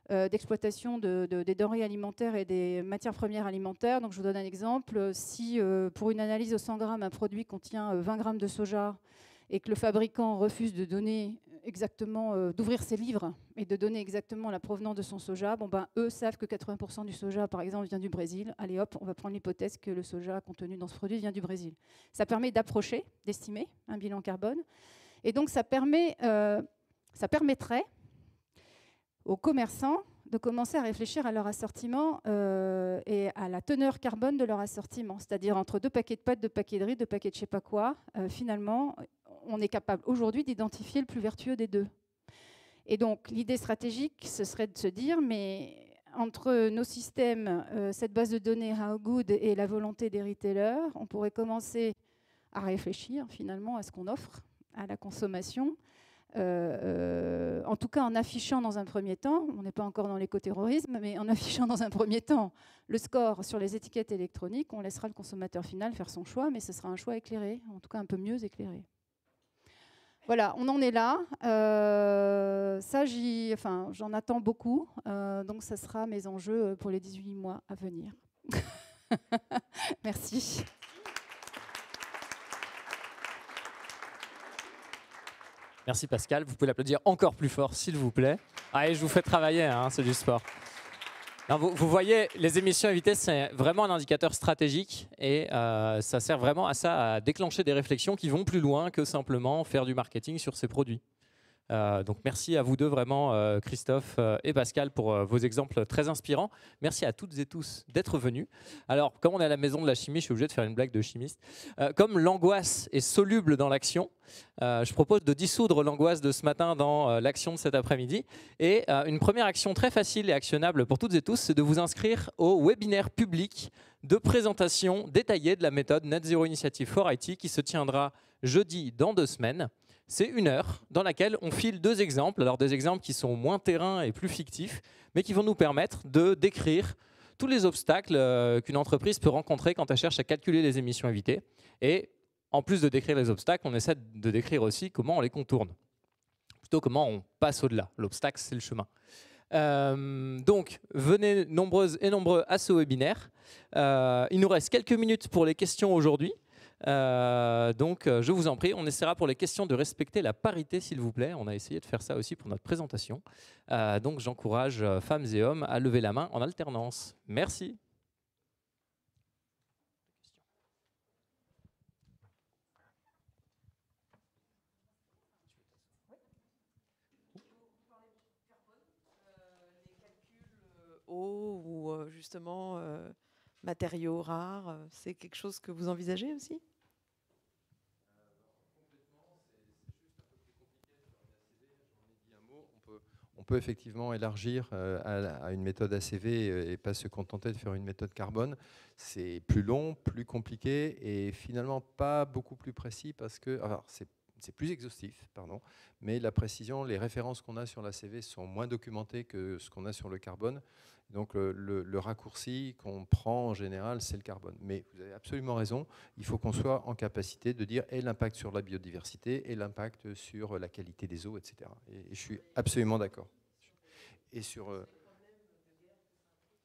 Speaker 4: d'exploitation des denrées alimentaires et des matières premières alimentaires. Donc je vous donne un exemple. Si pour une analyse au 100 grammes, un produit contient 20 grammes de soja et que le fabricant refuse de donner exactement, d'ouvrir ses livres et de donner exactement la provenance de son soja, eux savent que 80% du soja, par exemple, vient du Brésil. Allez hop, on va prendre l'hypothèse que le soja contenu dans ce produit vient du Brésil. Ça permet d'approcher, d'estimer un bilan carbone. Et donc ça permettrait aux commerçants de commencer à réfléchir à leur assortiment et à la teneur carbone de leur assortiment. C'est-à-dire entre 2 paquets de pâtes, 2 paquets de riz, 2 paquets de je ne sais pas quoi, finalement, on est capable aujourd'hui d'identifier le plus vertueux des deux. Et donc l'idée stratégique, ce serait de se dire, mais entre nos systèmes, cette base de données HowGood et la volonté des retailers, on pourrait commencer à réfléchir finalement à ce qu'on offre à la consommation. En tout cas en affichant dans un premier temps, on n'est pas encore dans l'écoterrorisme, mais en affichant dans un premier temps le score sur les étiquettes électroniques, on laissera le consommateur final faire son choix, mais ce sera un choix éclairé, en tout cas un peu mieux éclairé. Voilà, on en est là. Ça, j'en attends beaucoup, donc ça sera mes enjeux pour les 18 mois à venir. Merci.
Speaker 2: Merci Pascal. Vous pouvez l'applaudir encore plus fort, s'il vous plaît. Allez, je vous fais travailler, hein, c'est du sport. Non, vous voyez, les émissions évitées, c'est vraiment un indicateur stratégique et ça sert vraiment à ça, à déclencher des réflexions qui vont plus loin que simplement faire du marketing sur ces produits. Donc merci à vous deux vraiment, Christophe et Pascal, pour vos exemples très inspirants. Merci à toutes et tous d'être venus. Alors, comme on est à la maison de la chimie, je suis obligé de faire une blague de chimiste. Comme l'angoisse est soluble dans l'action, je propose de dissoudre l'angoisse de ce matin dans l'action de cet après-midi. Et une première action très facile et actionnable pour toutes et tous, c'est de vous inscrire au webinaire public de présentation détaillée de la méthode Net Zero Initiative for IT qui se tiendra jeudi dans 2 semaines. C'est 1 heure dans laquelle on file 2 exemples, alors des exemples qui sont moins terrain et plus fictifs, mais qui vont nous permettre de décrire tous les obstacles qu'une entreprise peut rencontrer quand elle cherche à calculer les émissions évitées. Et en plus de décrire les obstacles, on essaie de décrire aussi comment on les contourne. Plutôt comment on passe au-delà. L'obstacle, c'est le chemin. Donc, venez nombreuses et nombreux à ce webinaire. Il nous reste quelques minutes pour les questions aujourd'hui. Donc, je vous en prie, on essaiera pour les questions de respecter la parité, s'il vous plaît. On a essayé de faire ça aussi pour notre présentation. Donc, j'encourage femmes et hommes à lever la main en alternance. Merci.
Speaker 5: Eau ou justement matériaux rares, c'est quelque chose que vous envisagez aussi?
Speaker 3: On peut effectivement élargir à une méthode ACV et pas se contenter de faire une méthode carbone. C'est plus long, plus compliqué et finalement pas beaucoup plus précis parce que c'est plus exhaustif, pardon, mais la précision, les références qu'on a sur l'ACV sont moins documentées que ce qu'on a sur le carbone. Donc le raccourci qu'on prend en général, c'est le carbone. Mais vous avez absolument raison, il faut qu'on soit en capacité de dire et l'impact sur la biodiversité et l'impact sur la qualité des eaux, etc. Et je suis absolument d'accord. Et sur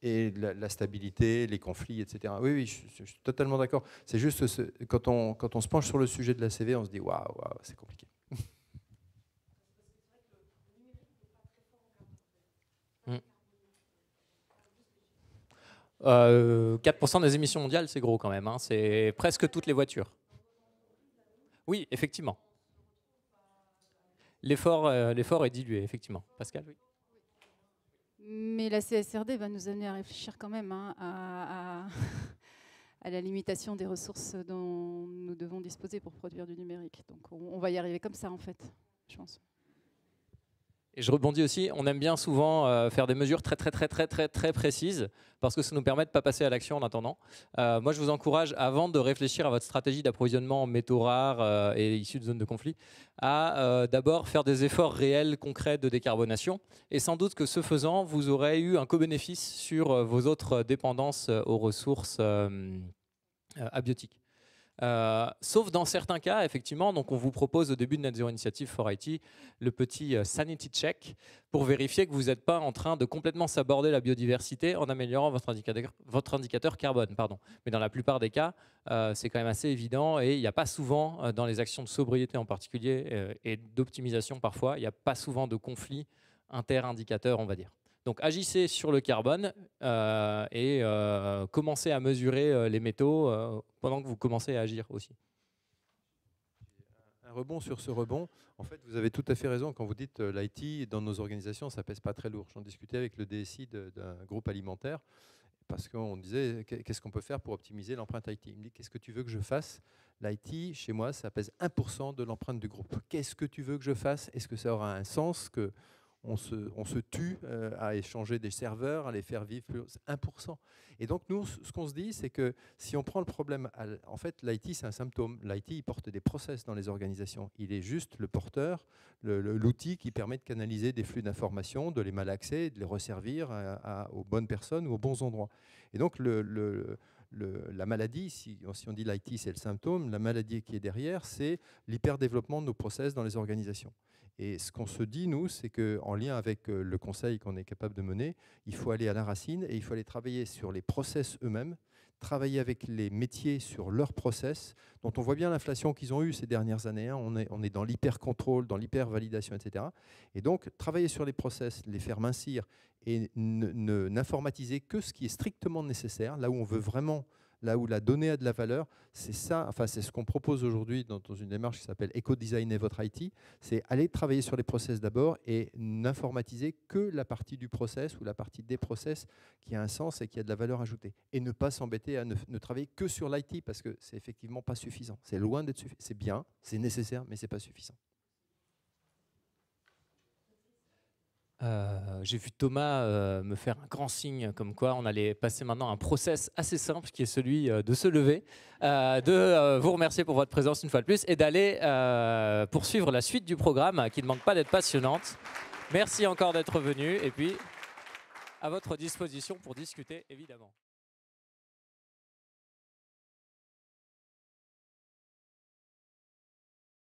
Speaker 3: la stabilité, les conflits, etc. Oui, oui, je suis totalement d'accord. C'est juste quand on se penche sur le sujet de la CV, on se dit waouh, c'est compliqué.
Speaker 2: 4% des émissions mondiales, c'est gros quand même. Hein. C'est presque toutes les voitures. Oui, effectivement. L'effort est dilué, effectivement. Pascal, oui.
Speaker 4: Mais la CSRD va nous amener à réfléchir quand même à la limitation des ressources dont nous devons disposer pour produire du numérique. Donc on va y arriver comme ça, en fait, je pense.
Speaker 2: Et je rebondis aussi, on aime bien souvent faire des mesures très précises parce que ça nous permet de ne pas passer à l'action en attendant. Moi, je vous encourage, avant de réfléchir à votre stratégie d'approvisionnement en métaux rares et issus de zones de conflit, à d'abord faire des efforts réels, concrets de décarbonation. Et sans doute que ce faisant, vous aurez eu un co-bénéfice sur vos autres dépendances aux ressources abiotiques. Sauf dans certains cas, effectivement, donc on vous propose au début de Net Zero Initiative for IT le petit sanity check pour vérifier que vous n'êtes pas en train de complètement saborder la biodiversité en améliorant votre indicateur carbone. Pardon. Mais dans la plupart des cas, c'est quand même assez évident et il n'y a pas souvent, dans les actions de sobriété en particulier et d'optimisation parfois, il n'y a pas souvent de conflit inter-indicateurs, on va dire. Donc agissez sur le carbone et commencez à mesurer les métaux pendant que vous commencez à agir aussi.
Speaker 3: Un rebond sur ce rebond, en fait vous avez tout à fait raison quand vous dites l'IT dans nos organisations ça pèse pas très lourd. J'en discutais avec le DSI d'un groupe alimentaire parce qu'on disait qu'est-ce qu'on peut faire pour optimiser l'empreinte IT. Il me dit qu'est-ce que tu veux que je fasse? L'IT chez moi ça pèse 1% de l'empreinte du groupe. Qu'est-ce que tu veux que je fasse? Est-ce que ça aura un sens que on se tue à échanger des serveurs, à les faire vivre plus 1%. Et donc, nous, ce qu'on se dit, c'est que si on prend le problème, en fait, l'IT, c'est un symptôme. L'IT, il porte des process dans les organisations. Il est juste le porteur, l'outil qui permet de canaliser des flux d'informations, de les malaxer, de les resservir aux bonnes personnes ou aux bons endroits. Et donc, la maladie, si on dit l'IT, c'est le symptôme, la maladie qui est derrière, c'est l'hyperdéveloppement de nos process dans les organisations. Et ce qu'on se dit, nous, c'est qu'en lien avec le conseil qu'on est capable de mener, il faut aller à la racine et il faut aller travailler sur les process eux-mêmes travailler avec les métiers sur leurs process, dont on voit bien l'inflation qu'ils ont eue ces dernières années. On est dans l'hyper-contrôle, dans l'hyper-validation, etc. Et donc, travailler sur les process, les faire mincir et n'informatiser que ce qui est strictement nécessaire, là où on veut vraiment, là où la donnée a de la valeur, c'est ça, enfin c'est ce qu'on propose aujourd'hui dans une démarche qui s'appelle Éco-designer votre IT, c'est aller travailler sur les process d'abord et n'informatiser que la partie du process ou la partie des process qui a un sens et qui a de la valeur ajoutée. Et ne pas s'embêter à ne travailler que sur l'IT parce que c'est effectivement pas suffisant. C'est loin d'être suffisant. C'est bien, c'est nécessaire, mais c'est pas suffisant.
Speaker 2: J'ai vu Thomas me faire un grand signe comme quoi on allait passer maintenant à un process assez simple qui est celui de se lever, de vous remercier pour votre présence une fois de plus et d'aller poursuivre la suite du programme qui ne manque pas d'être passionnante. Merci encore d'être venu et puis à votre disposition pour discuter évidemment.